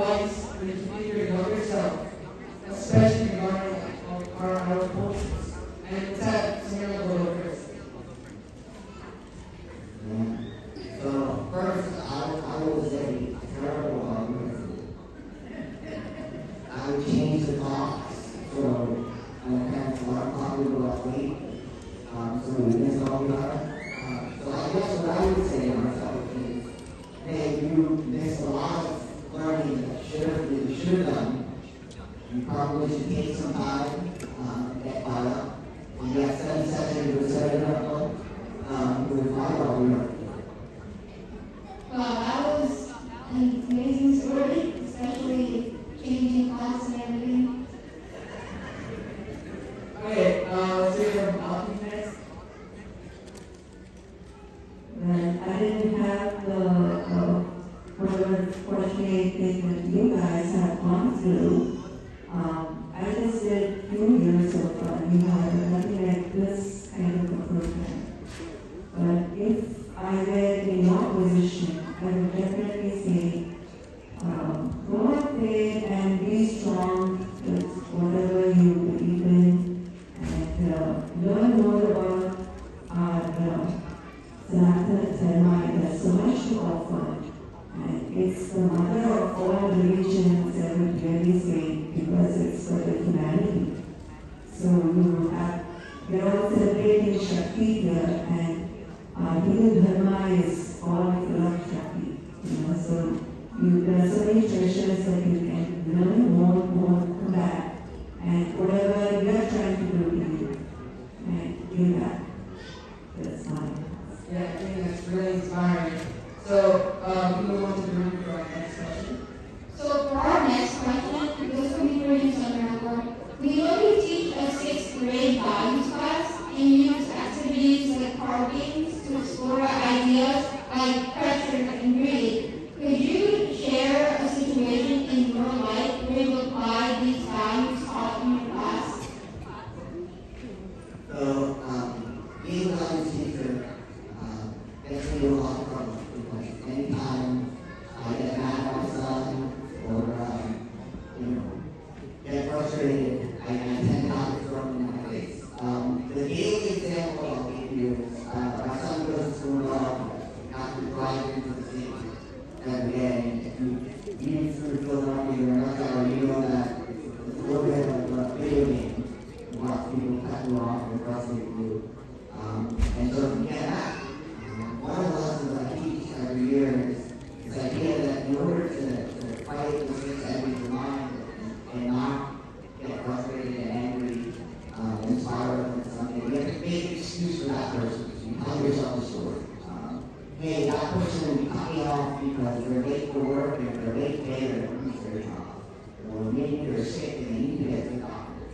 advice for the future younger self, especially regarding our emotions? And with that, Samira will go first. So first, I will say terrible I would change the clocks so my parents' alarm clock would go up late, so we miss all the hour. So I guess what I would say to myself is, hey, you missed a lot of learning that you should have done. You probably should take some time, get caught up. And you have 7 seconds to set it up, with my learning. Well, that was an amazing story, especially changing clocks and everything. Okay, let's hear from Alfie next. Well, I didn't have the fortunate thing that you guys have gone through. I just did a few years of nothing like this kind of a program. But if I were in your position, I would definitely say, go out there and be strong with whatever you believe in, and learn more about our Sanatana Dharma. There's so much to offer, and it's the mother of all religions, I would really say, because it's for the humanity. So we're all celebrating Shakti here, and Hindu Dharma is all full of Shakti. So there are so many treasures that you can learn more, come back, and whatever you are trying to do to you, and give back. That's mine. Yeah, I think that's really inspiring. So, we move on to the room for our next question. So for our next question, this will be for you, Sandra. We normally teach a 6th grade values class and use activities like card games to explore ideas like pressure and greed. Could you share a situation in your life where you apply these values taught in your class? So, being a values teacher, gets me a lot of trouble because anytime I get mad at my son or, get frustrated, I tend not to throw him in my face. The daily example I'll give you is my son goes to school after driving to the city every day. If you use through Philadelphia or another, you know that it's a little bit of a video game. Lots of people cut you off and frustrate you. And so if you get that, one of the lessons I teach every year is this idea that in order to fight the 6 enemies of mind and not get frustrated and angry and spiral into something, you have to make an excuse for that person. So you tell yourself a story. Hey, that person cut me off because they're late for work and they're late today, they're very tough. Or maybe they're sick and they need to get to the doctor.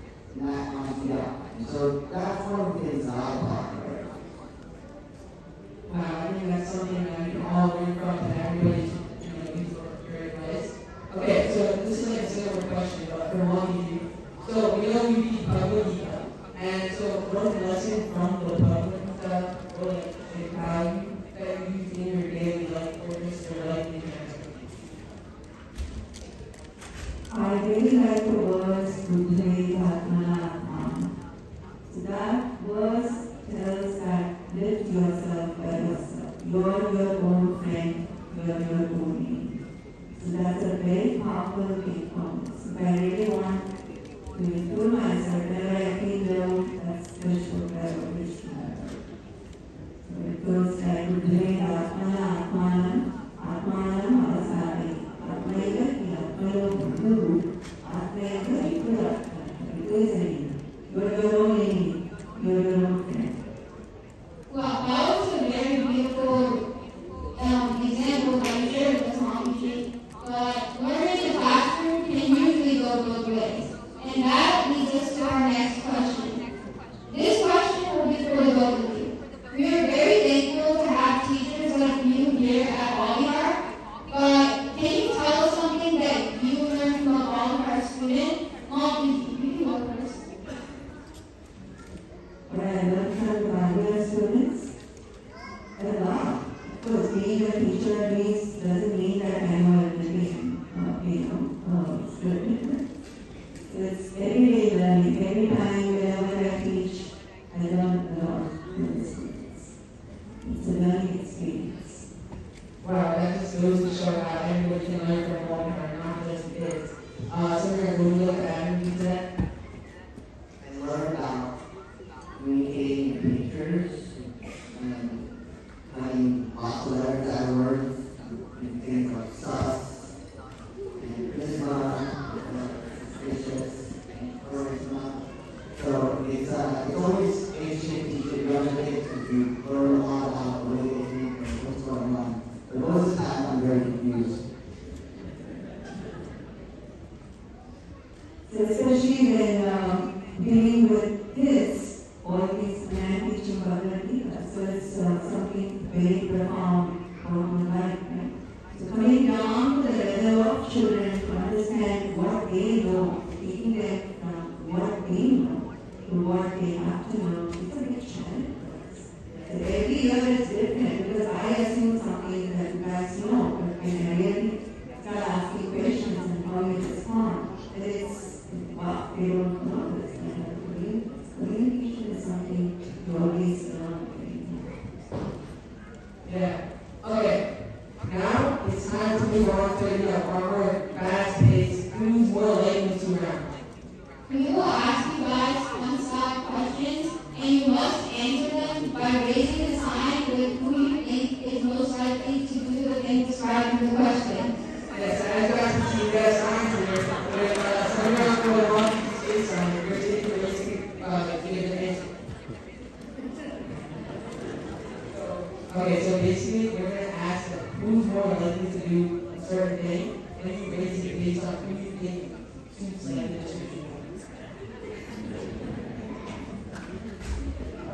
And that comes out. And so that's one of the things that I talk about. Wow, I think that's something that we can all learn from, and everybody should use for your advice. Okay, so this is like a similar question, but for one of you. So we know you read Bhagavad Gita, and so what's the lesson from the Bhagavad Gita, or like how you that you use in your daily life, or just your life in general? I really like the verse Buddhe Atmanatman. So that verse tells that lift yourself by yourself. You're your own friend, you're your own enemy. So that's a very powerful thing. So if I really want to improve myself, whenever I feel low, that's spiritual prayer or Krishna. So it goes like Buddhe Atmanatman, Atmanam Avasari, Atmaiva Atmaiva Buddhu, Atmaiva Ikulatman. It is enemy. You're your own enemy, you're your own friend. Well, that was a very beautiful example that you shared with us, Mom. But learning in the classroom can usually go both ways. And that leads us to our next question. So especially when dealing with this, all these man teaching Bhagavad Gita. So it's something very profound for my life. Right? So coming down to the level of children to understand what they know, taking them from what they know to what they have to know, it's a big challenge. So every year is different because I assume something that you guys know, but when I really start asking questions and how you respond, that it's, wow, they don't know this. Communication is something you always learn. Yeah. Okay. Now it's time to move on to our more fast-paced, who's more likely to round. We will ask you guys one-stop questions, and you must answer them by raising the sign with who you think is most likely to do the thing described in the question. Yes, as you guys can see, we have signs here. Some around for one is sign. We're taking the basic to give an answer. Okay, so basically we're going to ask who's more likely to do a certain thing, and you raise it based on who you think suits like the description.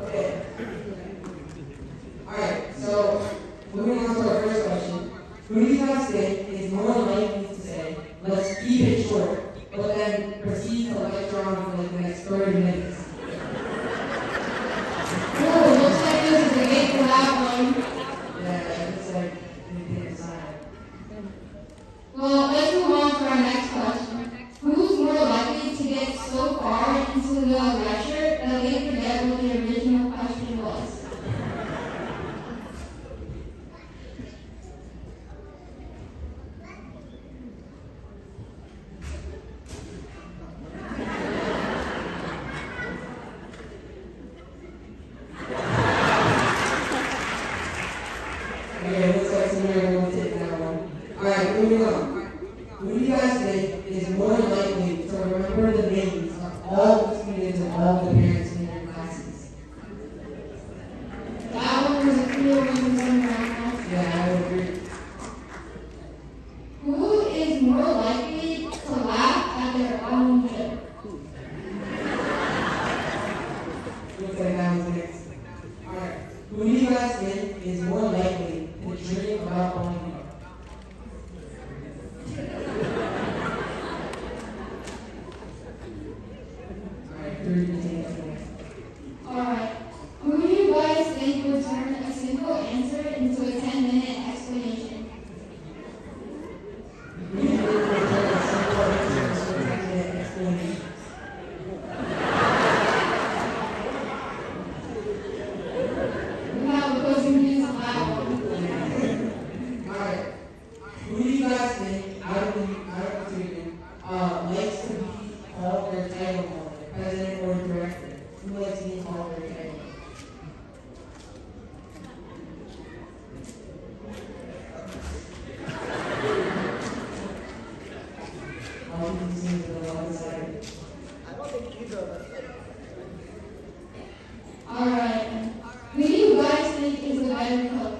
Okay. Alright, so moving on to our first question. Who do you guys think is more likely to say, let's keep it short, but then proceed to lecture on for like the next 30 minutes? Oh, looks like there's a debate for that one. Yeah, it's like anything aside. Well, let's move on to our next question. Who's more likely to get so far into the lecture that they forget what the original question was? Okay, looks like somebody will take that one. Alright, moving on. Who do you guys think is more likely to remember the names of all the students and all the parents in their classes? That one was a clear one from Randall. Yeah, I would agree. Who is more likely to laugh at their own joke? Looks like that was next. Alright, who do you guys think is more likely to dream about falling in love? Alright, 3 next. Alright. Who do you guys think would turn a simple answer into a 10-minute explanation? We need to look for a simple answer to an explanation. We have opposing views on that one. Alright. Who do you guys think out of the two of you likes to be called their title more, like president or director? Who likes to be called their title? All these seem to be undecided. Alright. Who do you guys think is the better cook?